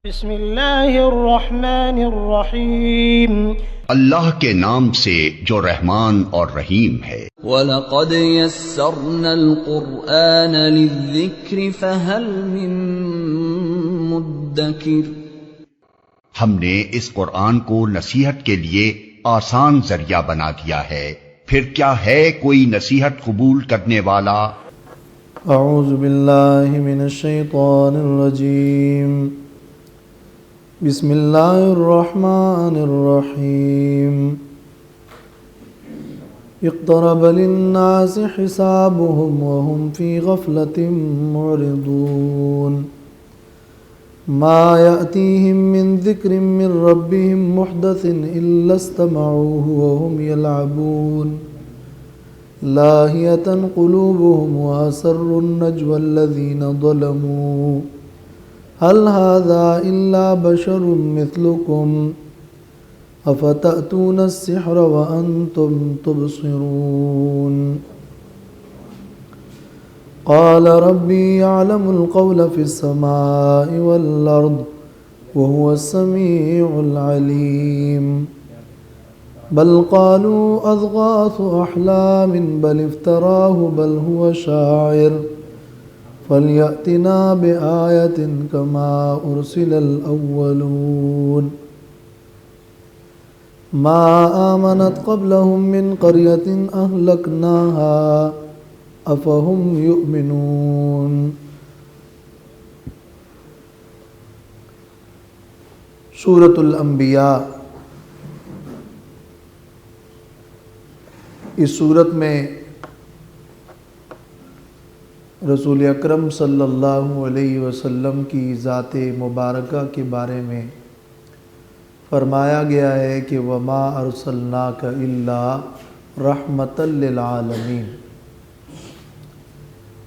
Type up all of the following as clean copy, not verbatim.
بسم اللہ الرحمن الرحیم، اللہ کے نام سے جو رحمان اور رحیم ہے۔ وَلَقَدْ يَسَّرْنَا الْقُرْآنَ لِلذِّكْرِ فَهَلْ مِن مُّدَّكِرٍ۔ ہم نے اس قرآن کو نصیحت کے لیے آسان ذریعہ بنا دیا ہے، پھر کیا ہے کوئی نصیحت قبول کرنے والا؟ اعوذ باللہ من الشیطان الرجیم، بسم اللہ الرحمن الرحیم۔ اقترب للناس حسابهم وهم في غفلة معرضون، ما يأتيهم من ذكر من ربهم محدث إلا استمعوه وهم يلعبون، لاهية قلوبهم وأسروا النجوى الذين ظلموا هل هذا إلا بشر مثلكم أفتأتون السحر وأنتم تبصرون، قال ربي يعلم القول في السماء والأرض وهو السميع العليم، بل قالوا أضغاث أحلام بل افتراه بل هو شاعر فليأتنا بآية كما أرسل الأولون، ما آمنت قبلهم من قرية أهلكناها أفهم يؤمنون۔ سورۃ الانبیاء۔ اس سورت میں رسول اکرم صلی اللہ علیہ وسلم کی ذات مبارکہ کے بارے میں فرمایا گیا ہے کہ وَمَا أَرْسَلْنَاكَ إِلَّا رَحْمَةً لِّلْعَالَمِينَ،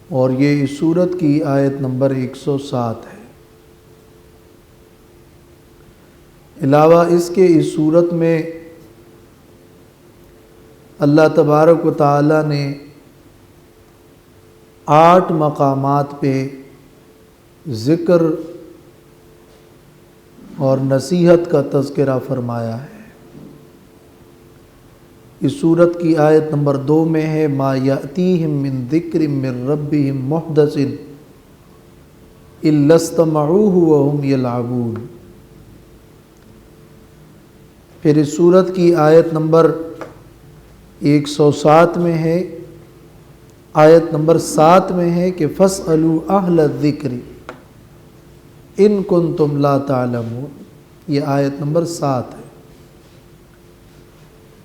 اور یہ اس سورت کی آیت نمبر 107 ہے۔ علاوہ اس کے اس سورت میں اللہ تبارک و تعالی نے 8 مقامات پہ ذکر اور نصیحت کا تذکرہ فرمایا ہے۔ اس سورت کی آیت نمبر 2 میں ہے ما یأتیہم من ذکر من ربہم محدث الا استمعوہ وہم یلعبون۔ پھر اس سورت کی آیت نمبر 107 میں ہے، آیت نمبر 7 میں ہے کہ فَاسْأَلُوا أَهْلَ الذِّكْرِ إِن كُنتُمْ لَا تَعْلَمُونَ، یہ آیت نمبر 7 ہے۔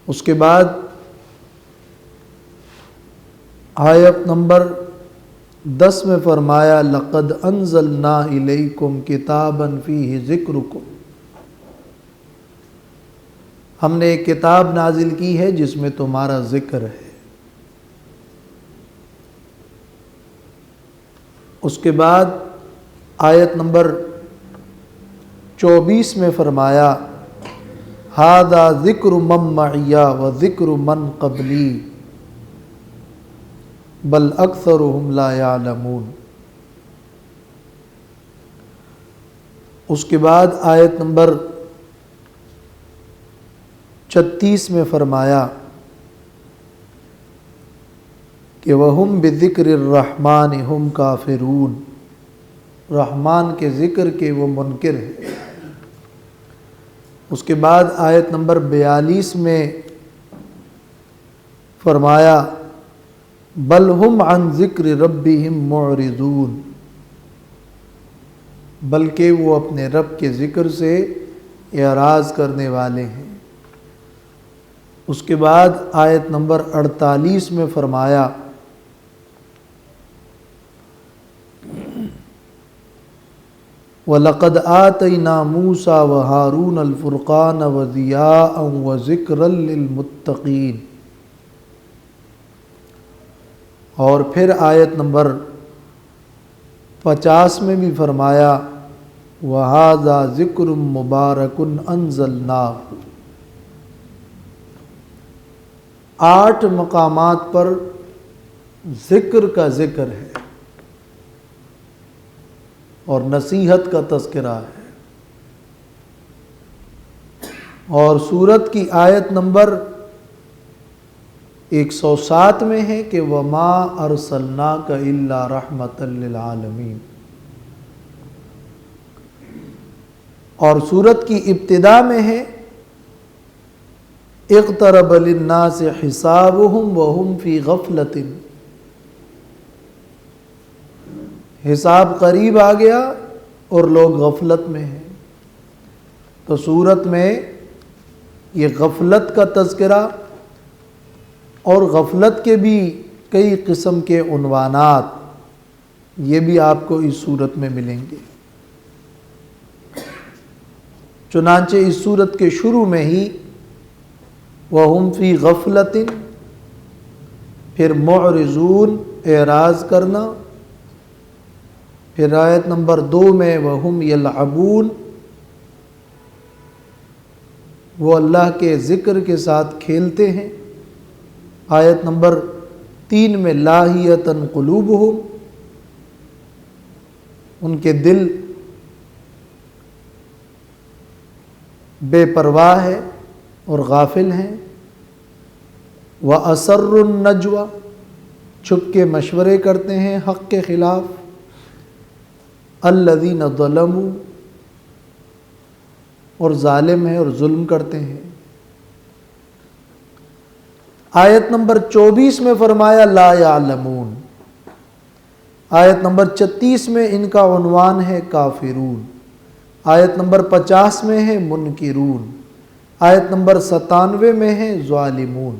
اس کے بعد آیت نمبر 10 میں فرمایا لَقَدْ أَنزَلْنَا إِلَيْكُمْ كِتَابًا فِيهِ ذِكْرُكُمْ، ہم نے ایک کتاب نازل کی ہے جس میں تمہارا ذکر ہے۔ اس کے بعد آیت نمبر 24 میں فرمایا ھذا ذکر من معی و ذکر من قبلی بل اکثرهم لا یعلمون۔ اس کے بعد آیت نمبر 36 میں فرمایا کہ وَهُمْ بِذِكْرِ الرَّحْمَنِ هُمْ كَافِرُونَ، رحمان کے ذکر کے وہ منکر ہیں۔ اس کے بعد آیت نمبر 42 میں فرمایا بل ہم عن ذکر ربہم معرضون، بلکہ وہ اپنے رب کے ذکر سے اعراض کرنے والے ہیں۔ اس کے بعد آیت نمبر 48 میں فرمایا وَلَقَدْ آتَيْنَا مُوسَى وَهَارُونَ الْفُرْقَانَ وَضِيَاءً وَذِكْرًا لِّلْمُتَّقِينَ۔ اور پھر آیت نمبر 50 میں بھی فرمایا وَهَذَا ذِكْرٌ مُبَارَكٌ أَنزَلْنَاهُ۔ 8 مقامات پر ذکر کا ذکر ہے اور نصیحت کا تذکرہ ہے۔ اور سورت کی آیت نمبر 107 میں ہے کہ وما ارسلناک الا رحمۃ للعالمین، اور سورت کی ابتدا میں ہے اقترب للناس حسابهم وهم فی غفلۃ، حساب قریب آ گیا اور لوگ غفلت میں ہیں۔ تو سورت میں یہ غفلت کا تذکرہ اور غفلت کے بھی کئی قسم کے عنوانات یہ بھی آپ کو اس سورت میں ملیں گے۔ چنانچہ اس سورت کے شروع میں ہی وَهُمْ فِي غَفْلَةٍ، پھر معرضون اعراض کرنا، پھر آیت نمبر 2 میں وَهُمْ يَلْعَبُونَ، وہ اللہ کے ذکر کے ساتھ کھیلتے ہیں۔ آیت نمبر 3 میں لاہیۃً قلوبہم، ان کے دل بے پرواہ ہے اور غافل ہیں۔ وَأَسَرُّ النَّجْوَىٰ، چھپ کے مشورے کرتے ہیں حق کے خلاف۔ الَّذِينَ ظَلَمُوا، اور ظالم ہیں اور ظلم کرتے ہیں۔ آیت نمبر 24 میں فرمایا لا یعلمون، آیت نمبر 36 میں ان کا عنوان ہے کافرون، آیت نمبر 50 میں ہے منکرون، آیت نمبر 97 میں ہے ظالمون۔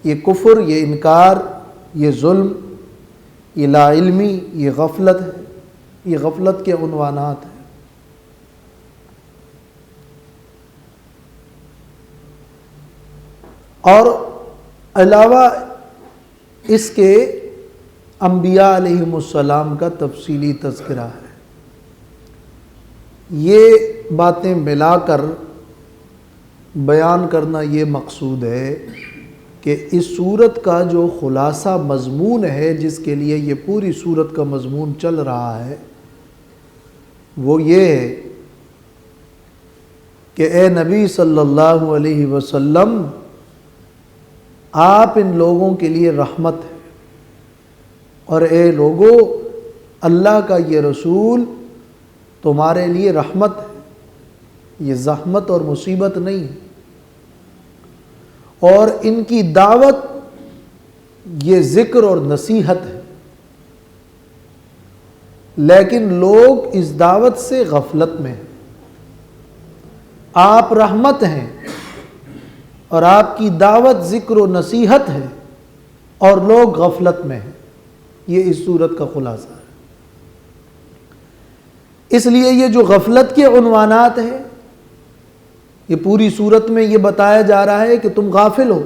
یہ کفر، یہ انکار، یہ ظلم، یہ لا علمی، یہ غفلت ہے، یہ غفلت کے عنوانات ہیں۔ اور علاوہ اس کے انبیاء علیہم السلام کا تفصیلی تذکرہ ہے۔ یہ باتیں ملا کر بیان کرنا یہ مقصود ہے کہ اس سورت کا جو خلاصہ مضمون ہے، جس کے لیے یہ پوری سورت کا مضمون چل رہا ہے، وہ یہ ہے کہ اے نبی صلی اللہ علیہ وسلم، آپ ان لوگوں کے لیے رحمت ہے، اور اے لوگو، اللہ کا یہ رسول تمہارے لیے رحمت ہے، یہ زحمت اور مصیبت نہیں ہے۔ اور ان کی دعوت یہ ذکر اور نصیحت ہے، لیکن لوگ اس دعوت سے غفلت میں ہیں۔ آپ رحمت ہیں اور آپ کی دعوت ذکر و نصیحت ہے، اور لوگ غفلت میں ہیں۔ یہ اس صورت کا خلاصہ ہے۔ اس لیے یہ جو غفلت کے عنوانات ہیں، یہ پوری صورت میں یہ بتایا جا رہا ہے کہ تم غافل ہو،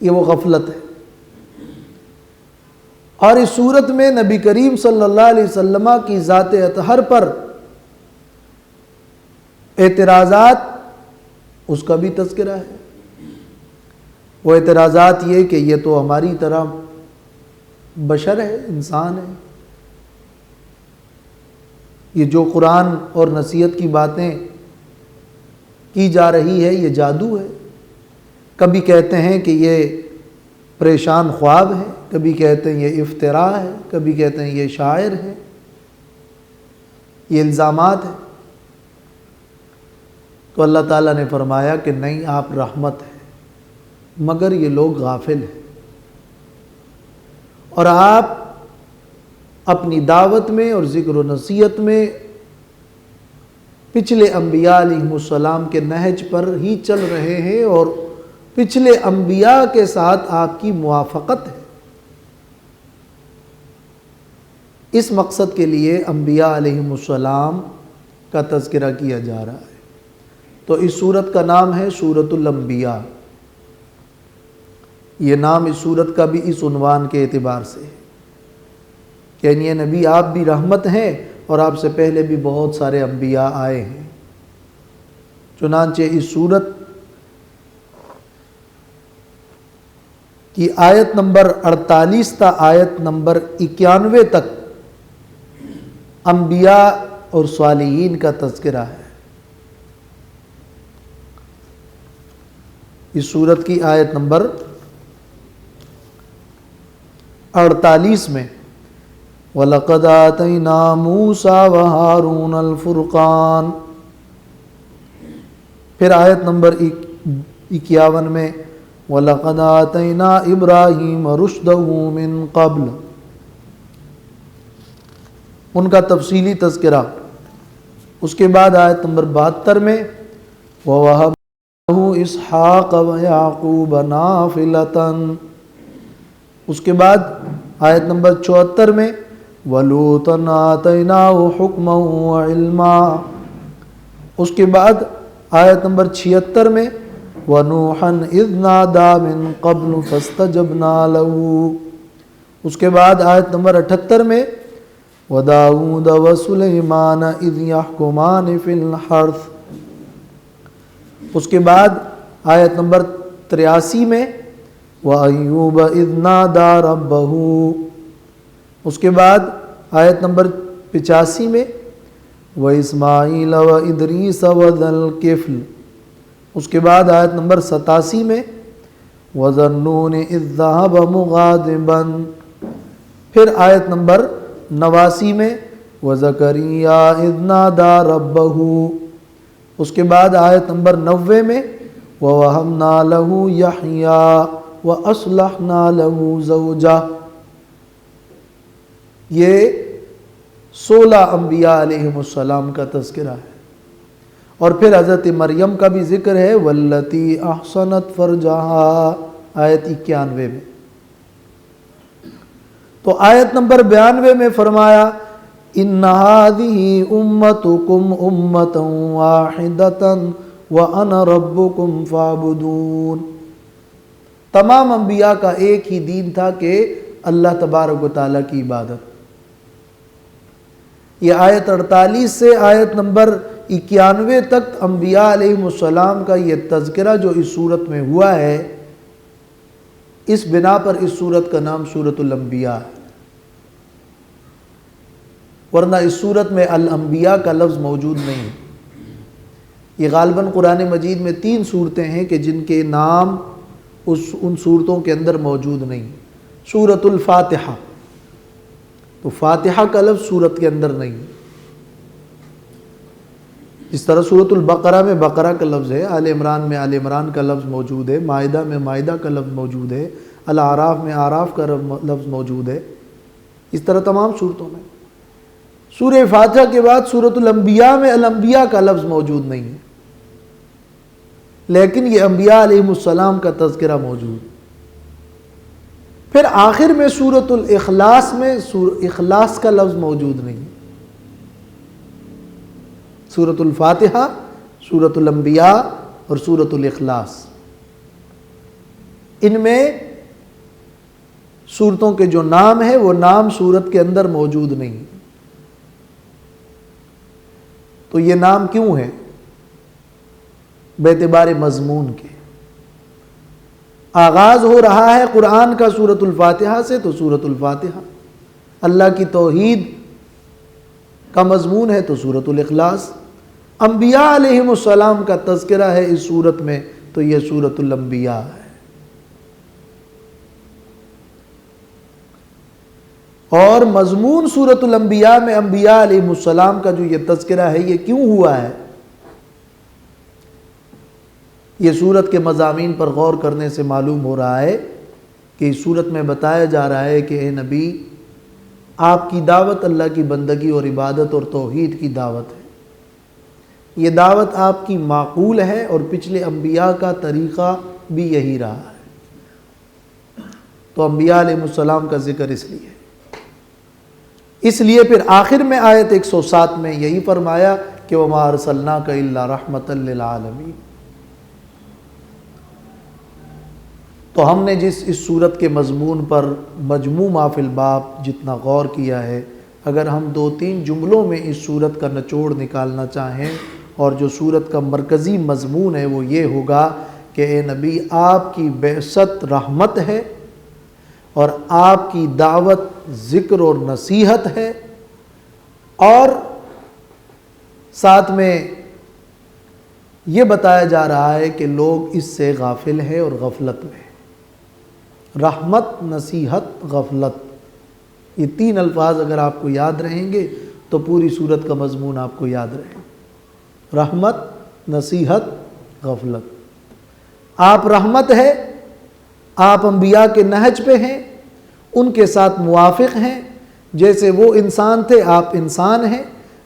یہ وہ غفلت ہے۔ اور اس صورت میں نبی کریم صلی اللہ علیہ وسلم کی ذات اطہر پر اعتراضات، اس کا بھی تذکرہ ہے۔ وہ اعتراضات یہ کہ یہ تو ہماری طرح بشر ہے، انسان ہے، یہ جو قرآن اور نصیحت کی باتیں کی جا رہی ہے یہ جادو ہے۔ کبھی کہتے ہیں کہ یہ پریشان خواب ہے، کبھی کہتے ہیں یہ افتراء ہے، کبھی کہتے ہیں یہ شاعر ہے، یہ الزامات ہیں۔ تو اللہ تعالیٰ نے فرمایا کہ نہیں، آپ رحمت ہیں، مگر یہ لوگ غافل ہیں، اور آپ اپنی دعوت میں اور ذکر و نصیحت میں پچھلے انبیاء علیہم السلام کے نہج پر ہی چل رہے ہیں، اور پچھلے انبیاء کے ساتھ آپ کی موافقت ہے۔ اس مقصد کے لیے انبیاء علیہم السلام کا تذکرہ کیا جا رہا ہے۔ تو اس سورت کا نام ہے سورۃ الانبیاء۔ یہ نام اس سورت کا بھی اس عنوان کے اعتبار سے ہے کہ یہ نبی آپ بھی رحمت ہیں، اور آپ سے پہلے بھی بہت سارے انبیاء آئے ہیں۔ چنانچہ اس سورت کی آیت نمبر 48 تا آیت نمبر 91 تک انبیاء اور صالحین کا تذکرہ ہے۔ اس سورت کی آیت نمبر 48 میں وَلَقَدْ آتَيْنَا مُوسَى وَهَارُونَ الْفُرْقَانَ، پھر آیت نمبر 51 میں وَلَقَدْ آتَيْنَا إِبْرَاهِيمَ رُشْدَهُ مِنْ قَبْلُ، ان کا تفصیلی تذکرہ۔ اس کے بعد آیت نمبر 72 میں وَوَهَبْنَا لَهُ إِسْحَاقَ وَيَعْقُوبَ نَافِلَةً، اس کے بعد آیت نمبر 74 میں وَلُوطًا آتَيْنَاهُ حُكْمًا وَعِلْمًا، اس کے بعد آیت نمبر 76 میں وَنُوحًا إِذْ نَادَى مِنْ قَبْلُ فَاسْتَجَبْنَا لَهُ، اس کے بعد آیت نمبر 78 میں وَدَاوُودَ وَسُلَيْمَانَ إِذْ يَحْكُمَانِ فِي الْحَرْثِ، اس کے بعد آیت نمبر 83 میں وَأَيُّوبَ إِذْ نَادَى رَبَّهُ، اس کے بعد آیت نمبر 85 میں وَإِسْمَاعِيلَ وَإِدْرِيسَ وَذَا الْكِفْلِ، اس کے بعد آیت نمبر 87 میں وَذَنُّونِ إِذْ ذَهَبَ مُغَاضِبًا، پھر آیت نمبر 89 میں وَزَكَرِيَّا إِذْ نَادَى رَبَّهُ، اس کے بعد آیت نمبر 90 میں وَوَهَبْنَا لَهُ يَحْيَىٰ وَأَصْلَحْنَا لَهُ زَوْجَهُ، یہ 16 انبیاء علیہم السلام کا تذکرہ ہے۔ اور پھر حضرت مریم کا بھی ذکر ہے وَالَّتِي أَحْصَنَتْ فَرْجَهَا، آیت 91 میں۔ تو آیت نمبر 92 میں فرمایا إِنَّ هَٰذِهِ أُمَّتُكُمْ أُمَّةً وَاحِدَةً وَأَنَا رَبُّكُمْ فَاعْبُدُونِ، تمام انبیاء کا ایک ہی دین تھا کہ اللہ تبارک و تعالیٰ کی عبادت۔ یہ آیت 48 سے آیت نمبر 91 تک انبیاء علیہم السلام کا یہ تذکرہ جو اس صورت میں ہوا ہے، اس بنا پر اس صورت کا نام سورۃ الانبیاء ہے، ورنہ اس صورت میں الانبیاء کا لفظ موجود نہیں۔ یہ غالباً قرآن مجید میں 3 صورتیں ہیں کہ جن کے نام ان صورتوں کے اندر موجود نہیں۔ سورۃ الفاتحہ، تو فاتحہ کا لفظ سورت کے اندر نہیں، اس طرح سورۃ البقرہ میں بقرہ کا لفظ ہے، آل عمران میں آل عمران کا لفظ موجود ہے، مائدہ میں مائدہ کا لفظ موجود ہے، الاعراف میں اعراف کا لفظ موجود ہے، اس طرح تمام صورتوں میں۔ سورہ فاتحہ کے بعد سورۃ الانبیاء میں الانبیاء کا لفظ موجود نہیں ہے، لیکن یہ انبیاء علیہم السلام کا تذکرہ موجود۔ پھر آخر میں سورۃ الاخلاص میں اخلاص کا لفظ موجود نہیں۔ سورۃ الفاتحہ، سورۃ الانبیاء اور سورۃ الاخلاص، ان میں سورتوں کے جو نام ہیں وہ نام سورت کے اندر موجود نہیں۔ تو یہ نام کیوں ہے؟ باعتبار مضمون کے، آغاز ہو رہا ہے قرآن کا سورۃ الفاتحہ سے، تو سورۃ الفاتحہ، اللہ کی توحید کا مضمون ہے تو سورۃ الاخلاص، انبیاء علیہم السلام کا تذکرہ ہے اس سورت میں تو یہ سورۃ الانبیاء ہے۔ اور مضمون سورۃ الانبیاء میں انبیاء علیہم السلام کا جو یہ تذکرہ ہے یہ کیوں ہوا ہے؟ یہ سورت کے مضامین پر غور کرنے سے معلوم ہو رہا ہے کہ اس سورت میں بتایا جا رہا ہے کہ اے نبی، آپ کی دعوت اللہ کی بندگی اور عبادت اور توحید کی دعوت ہے، یہ دعوت آپ کی معقول ہے اور پچھلے انبیاء کا طریقہ بھی یہی رہا ہے۔ تو انبیاء علیہ السلام کا ذکر اس لیے پھر آخر میں آیت 107 میں یہی فرمایا کہ وَمَا أَرْسَلْنَاكَ إِلَّا رَحْمَةً لِّلْعَالَمِينَ۔ تو ہم نے جس اس صورت کے مضمون پر مجموع ما فی الباب جتنا غور کیا ہے، اگر ہم 2-3 جملوں میں اس صورت کا نچوڑ نکالنا چاہیں، اور جو صورت کا مرکزی مضمون ہے وہ یہ ہوگا کہ اے نبی، آپ کی بعثت رحمت ہے اور آپ کی دعوت ذکر اور نصیحت ہے، اور ساتھ میں یہ بتایا جا رہا ہے کہ لوگ اس سے غافل ہیں اور غفلت میں. رحمت، نصیحت، غفلت، یہ تین الفاظ اگر آپ کو یاد رہیں گے تو پوری سورت کا مضمون آپ کو یاد رہے گا. رحمت، نصیحت، غفلت. آپ رحمت ہے، آپ انبیاء کے نہج پہ ہیں، ان کے ساتھ موافق ہیں. جیسے وہ انسان تھے آپ انسان ہیں.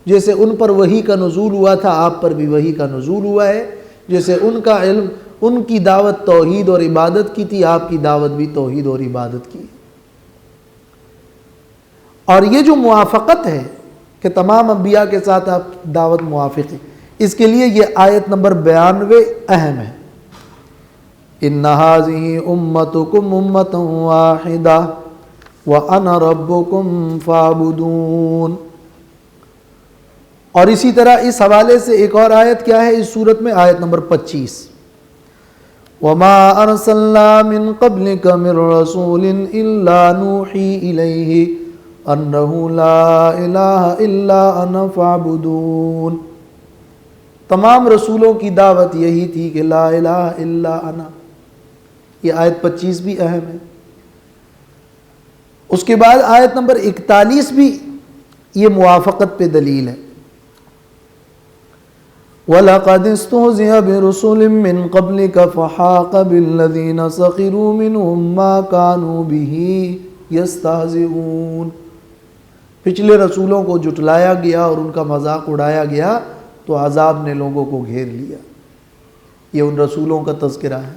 جیسے ان پر وحی کا نزول ہوا تھا آپ پر بھی وحی کا نزول ہوا ہے. جیسے ان کا علم، ان کی دعوت توحید اور عبادت کی تھی، آپ کی دعوت بھی توحید اور عبادت کی. اور یہ جو موافقت ہے کہ تمام انبیاء کے ساتھ آپ دعوت موافق ہیں، اس کے لیے یہ آیت نمبر 92 اہم ہے. ان هذه امتکم امۃ واحدہ وانا ربکم فاعبدون. اور اسی طرح اس حوالے سے ایک اور آیت کیا ہے اس صورت میں، آیت نمبر 25. وما ارسلنا من قبلک من رسول الا نوحی الیہ انہ لا الہ الا انا فاعبدون. تمام رسولوں کی دعوت یہی تھی کہ لا الہ الا انا. یہ آیت 25 بھی اہم ہے. اس کے بعد آیت نمبر 41 بھی یہ موافقت پہ دلیل ہے. وَلَقَدِ اسْتُهْزِئَ بِرُسُلٍ مِّن قَبْلِكَ فَحَاقَ بِالَّذِينَ سَخِرُوا مِنْهُمْ مَا كَانُوا بِهِ يَسْتَهْزِئُونَ. پچھلے رسولوں کو جھٹلایا گیا اور ان کا مذاق اڑایا گیا تو عذاب نے لوگوں کو گھیر لیا. یہ ان رسولوں کا تذکرہ ہے.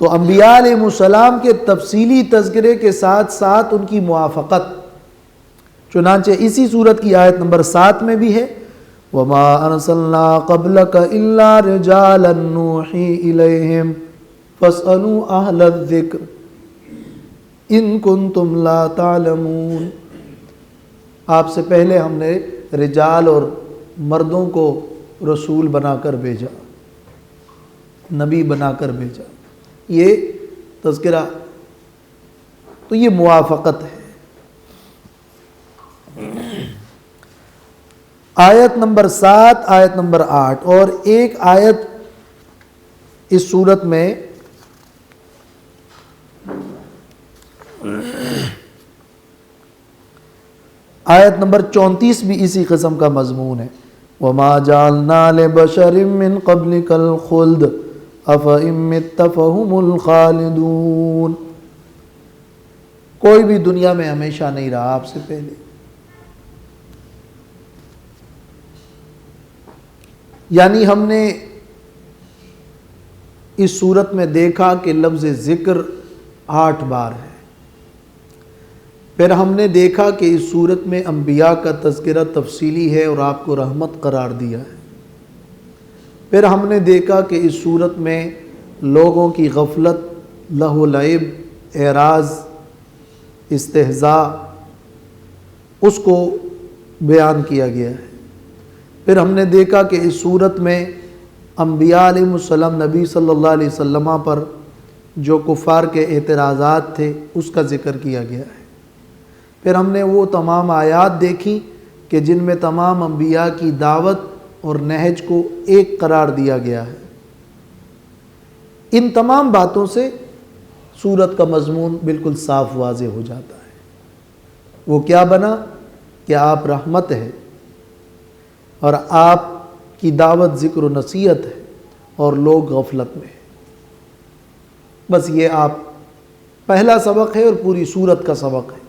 تو انبیاء علیہ السلام کے تفصیلی تذکرے کے ساتھ ساتھ ان کی موافقت، چنانچہ اسی صورت کی آیت نمبر 7 میں بھی ہے وَمَا أَرْسَلْنَا قَبْلَكَ إِلَّا رِجَالًا نُوحِي إِلَيْهِمْ فَاسْأَلُوا أَهْلَ الذِّكْرِ إِن كُنتُمْ لَا تَعْلَمُونَ. آپ سے پہلے ہم نے رجال اور مردوں کو رسول بنا کر بھیجا، نبی بنا کر بھیجا. یہ تذکرہ. تو یہ موافقت ہے. آیت نمبر 7، آیت نمبر 8 اور ایک آیت اس صورت میں آیت نمبر 34 بھی اسی قسم کا مضمون ہے. وَمَا جَعَلْنَا لِبَشَرٍ مِّن قَبْلِكَ الْخُلْدَ أَفَإِن مِّتَّ فَهُمُ الْخَالِدُونَ. کوئی بھی دنیا میں ہمیشہ نہیں رہا آپ سے پہلے. یعنی ہم نے اس صورت میں دیکھا کہ لفظ ذکر 8 بار ہے. پھر ہم نے دیکھا کہ اس صورت میں انبیاء کا تذکرہ تفصیلی ہے اور آپ کو رحمت قرار دیا ہے. پھر ہم نے دیکھا کہ اس صورت میں لوگوں کی غفلت، لہو و لعب، اعراض، استہزاء، اس کو بیان کیا گیا ہے. پھر ہم نے دیکھا کہ اس صورت میں انبیاء علیہ السلام نبی صلی اللہ علیہ وسلم پر جو کفار کے اعتراضات تھے اس کا ذکر کیا گیا ہے. پھر ہم نے وہ تمام آیات دیکھی کہ جن میں تمام انبیاء کی دعوت اور نہج کو ایک قرار دیا گیا ہے. ان تمام باتوں سے سورت کا مضمون بالکل صاف واضح ہو جاتا ہے. وہ کیا بنا کہ آپ رحمت ہے اور آپ کی دعوت ذکر و نصیحت ہے اور لوگ غفلت میں ہیں. بس یہ آپ پہلا سبق ہے اور پوری سورت کا سبق ہے.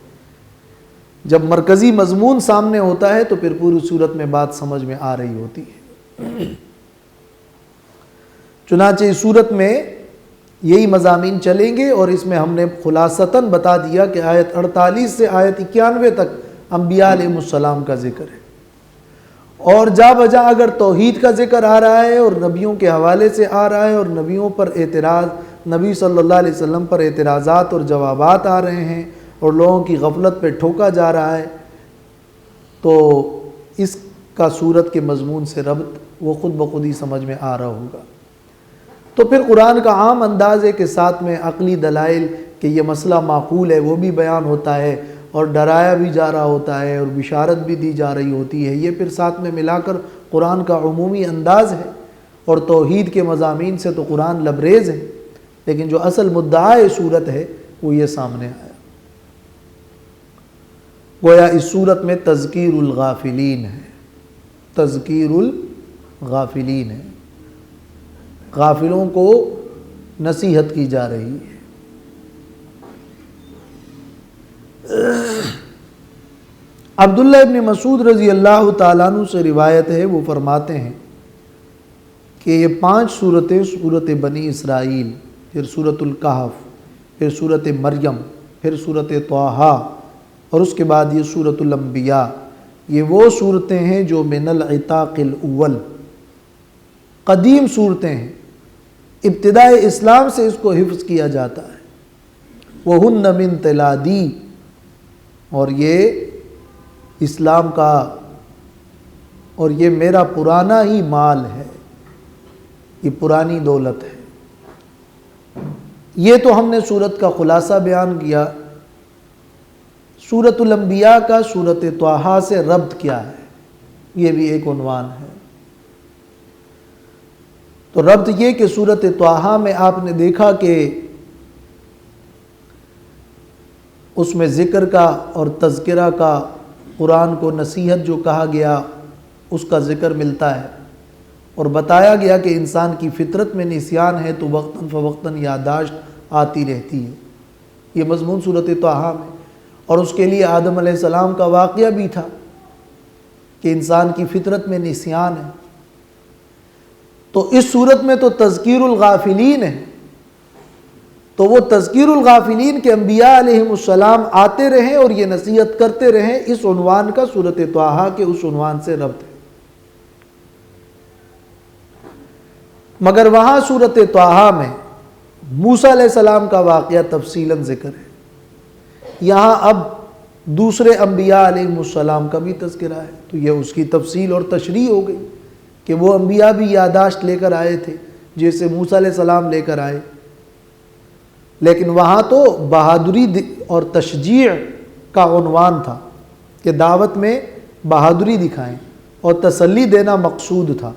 جب مرکزی مضمون سامنے ہوتا ہے تو پھر پوری سورت میں بات سمجھ میں آ رہی ہوتی ہے. چنانچہ اس سورت میں یہی مضامین چلیں گے اور اس میں ہم نے خلاصتاً بتا دیا کہ آیت 48 سے آیت 91 تک انبیاء علیہ السلام کا ذکر ہے. اور جا بجا اگر توحید کا ذکر آ رہا ہے اور نبیوں کے حوالے سے آ رہا ہے اور نبیوں پر اعتراض، نبی صلی اللہ علیہ وسلم پر اعتراضات اور جوابات آ رہے ہیں اور لوگوں کی غفلت پہ ٹھوکا جا رہا ہے، تو اس کا سورت کے مضمون سے ربط وہ خود بخود ہی سمجھ میں آ رہا ہوگا. تو پھر قرآن کا عام انداز ہے کہ ساتھ میں عقلی دلائل کہ یہ مسئلہ معقول ہے وہ بھی بیان ہوتا ہے اور ڈرایا بھی جا رہا ہوتا ہے اور بشارت بھی دی جا رہی ہوتی ہے، یہ پھر ساتھ میں ملا کر قرآن کا عمومی انداز ہے، اور توحید کے مضامین سے تو قرآن لبریز ہے، لیکن جو اصل مدعا سورت ہے وہ یہ سامنے آیا۔ گویا اس سورت میں تذکیر الغافلین ہے، تذکیر الغافلین ہے، غافلوں کو نصیحت کی جا رہی ہے۔ عبداللہ ابن مسعود رضی اللہ تعالیٰ عنہ سے روایت ہے، وہ فرماتے ہیں کہ یہ 5 صورتیں، صورت بنی اسرائیل، پھر صورت الکہف، پھر صورت مریم، پھر صورت طٰہٰ، اور اس کے بعد یہ صورت الانبیاء، یہ وہ صورتیں ہیں جو من العتاق الاول، قدیم صورتیں ہیں، ابتدائے اسلام سے اس کو حفظ کیا جاتا ہے۔ وَهُنَّ مِن تَلَادِی، اور یہ اسلام کا اور یہ میرا پرانا ہی مال ہے، یہ پرانی دولت ہے۔ یہ تو ہم نے سورت کا خلاصہ بیان کیا۔ سورت الانبیاء کا سورت طٰہٰ سے ربط کیا ہے، یہ بھی ایک عنوان ہے۔ تو ربط یہ کہ سورت طٰہٰ میں آپ نے دیکھا کہ اس میں ذکر کا اور تذکرہ کا، قرآن کو نصیحت جو کہا گیا اس کا ذکر ملتا ہے، اور بتایا گیا کہ انسان کی فطرت میں نسیان ہے تو وقتاً فوقتاً یادداشت آتی رہتی ہے، یہ مضمون سورت طٰہٰ میں۔ اور اس کے لیے آدم علیہ السلام کا واقعہ بھی تھا کہ انسان کی فطرت میں نسیان ہے۔ تو اس صورت میں تو تذکیر الغافلین ہے، تو وہ تذکیر الغافلین کے انبیاء علیہم السلام آتے رہیں اور یہ نصیحت کرتے رہیں، اس عنوان کا سورت طٰہٰ کے اس عنوان سے ربط ہے۔ مگر وہاں سورت طٰہٰ میں موسیٰ علیہ السلام کا واقعہ تفصیلاً ذکر ہے، یہاں اب دوسرے انبیاء علیہم السلام کا بھی تذکرہ ہے، تو یہ اس کی تفصیل اور تشریح ہو گئی کہ وہ انبیاء بھی یادداشت لے کر آئے تھے جیسے موسیٰ علیہ السلام لے کر آئے، لیکن وہاں تو بہادری اور تشجیع کا عنوان تھا کہ دعوت میں بہادری دکھائیں اور تسلی دینا مقصود تھا،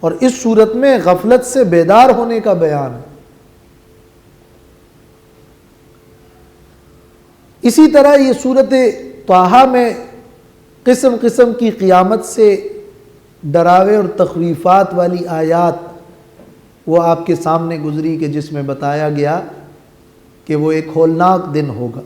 اور اس صورت میں غفلت سے بیدار ہونے کا بیان ہے۔ اسی طرح یہ صورت طٰہٰ میں قسم قسم کی قیامت سے ڈراوے اور تخویفات والی آیات وہ آپ کے سامنے گزری کہ جس میں بتایا گیا کہ وہ ایک ہولناک دن ہوگا۔